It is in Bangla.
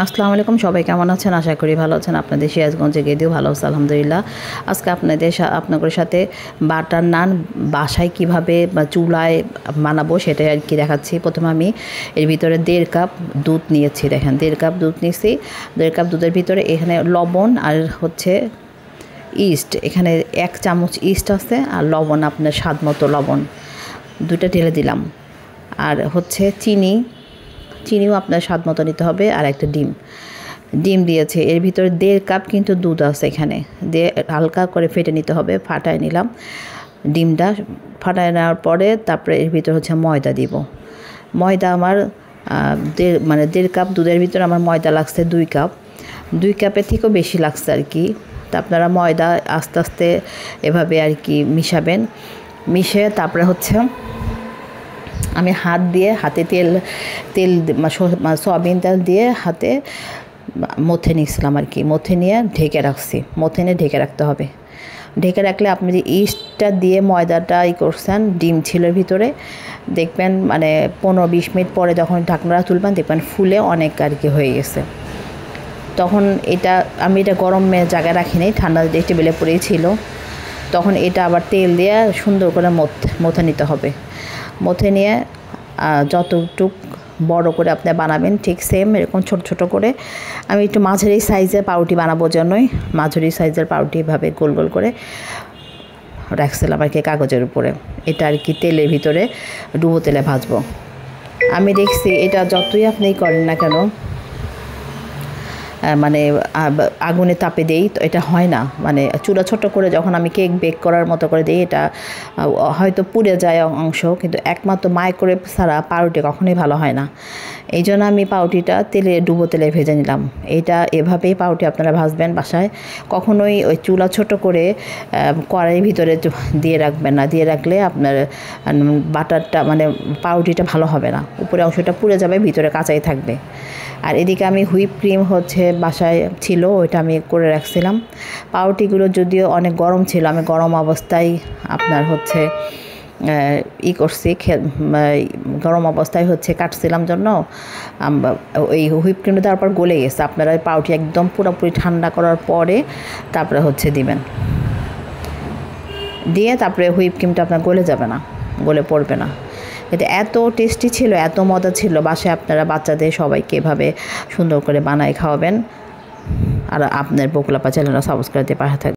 আসসালামু আলাইকুম, সবাই কেমন আছেন? আশা করি ভালো আছেন। আপনাদের সিরাজগঞ্জে গিয়েও ভালো আছে আলহামদুলিল্লাহ। আজকে আপনাদের সাথে বাটার নান বাসায় কিভাবে বা চুলায় বানাবো সেটাই আর কি দেখাচ্ছি। প্রথমে আমি এর ভিতরে 1.5 কাপ দুধ নিয়েছি। দেখেন 1.5 কাপ দুধ নিয়েছি। 1.5 কাপ দুধের ভিতরে এখানে লবণ আর হচ্ছে ইস্ট, এখানে 1 চামচ ইস্ট আছে, আর লবণ আপনার স্বাদ মতো লবণ দুটো ঢেলে দিলাম। আর হচ্ছে চিনিও আপনার স্বাদ মতো নিতে হবে। আর একটা ডিম দিয়েছে। এর ভিতরে 1.5 কাপ কিন্তু দুধ আছে, এখানে দিয়ে হালকা করে ফেটে নিতে হবে। ফাটায় নিলাম ডিমটা। ফাটায় নেওয়ার পরে তারপরে এর ভিতরে হচ্ছে ময়দা দিব। ময়দা আমার 1.5 কাপ দুধের ভিতরে আমার ময়দা লাগছে 2 কাপ। 2 কাপের থেকেও বেশি লাগছে আর কি। তা আপনারা ময়দা আস্তে আস্তে এভাবে আর কি মিশাবেন। মিশিয়ে তারপরে হচ্ছে আমি হাতে তেল সয়াবিন তেল দিয়ে হাতে মথে নিয়েছিলাম আর কি। মথে নিয়ে ঢেকে রাখতে হবে। ঢেকে রাখলে আপনি যে ইস্টটা দিয়ে ময়দাটা করছেন, ডিম ছিল ভিতরে, দেখবেন মানে 15-20 মিনিট পরে যখন ঢাকনাটা তুলবেন দেখবেন ফুলে অনেক আর কি হয়ে গেছে। তখন আমি এটা গরম জায়গায় রাখিনি, ঠান্ডা টেবিলে পড়েই ছিল। তখন এটা আবার তেল দিয়ে সুন্দর করে মথে নিতে হবে। মথে নিয়ে যতটুক বড় করে আপনি বানাবেন ঠিক সেম এরকম ছোট ছোট করে আমি একটু মাঝারি সাইজের পাউরুটি বানাবো জন্যই মাঝারি সাইজের পাউরুটি এভাবে গোল গোল করে রাখছিলাম আর কি কাগজের উপরে। এটা আর কি তেলের ভিতরে ডুবো তেলে ভাজবো। আমি দেখছি এটা যতই আপনি করেন না কেন, মানে আগুনে তাপে দেই তো এটা হয় না। মানে চুলা ছোট করে যখন আমি কেক বেক করার মতো করে দিই এটা হয়তো পুড়ে যায় অংশ, কিন্তু একমাত্র মাইক্রোওয়েভ ছাড়া পাউরুটি কখনোই ভালো হয় না। এই জন্য আমি পাউরুটিটা ডুবো তেলে ভেজে নিলাম। এভাবেই পাউরুটি আপনারা ভাজবেন বাসায়। কখনোই ওই চুলা ছোট করে কড়াইয়ের ভিতরে দিয়ে রাখবেন না। দিয়ে রাখলে আপনার বাটারটা মানে পাউরুটিটা ভালো হবে না। উপরে অংশটা পুড়ে যাবে, ভিতরে কাঁচাই থাকবে। আর এদিকে আমি হুইপ ক্রিম হচ্ছে বাসায় ছিল, ওইটা আমি করে রাখছিলাম। পাউরুটিগুলো যদিও অনেক গরম ছিল, আমি গরম অবস্থায় আপনার হচ্ছে গরম অবস্থায় হচ্ছে কাটছিলাম জন্য এই হুইপ ক্রিমটা তারপর গলে গেছে। আপনারা পাউরুটি একদম পুরোপুরি ঠান্ডা করার পরে তারপরে হচ্ছে দিবেন। দিয়ে তারপরে হুইপ ক্রিমটা আপনার গলে পড়বে না। এটা এত টেস্টি ছিল, এত মজা ছিল। বাসায় আপনারা বাচ্চাদের সবাইকে এভাবে সুন্দর করে বানায় খাওয়াবেন। আর আপনার বকুলাপা চ্যানেলটা সাবস্ক্রাইব দিয়ে পাশে থাকবেন।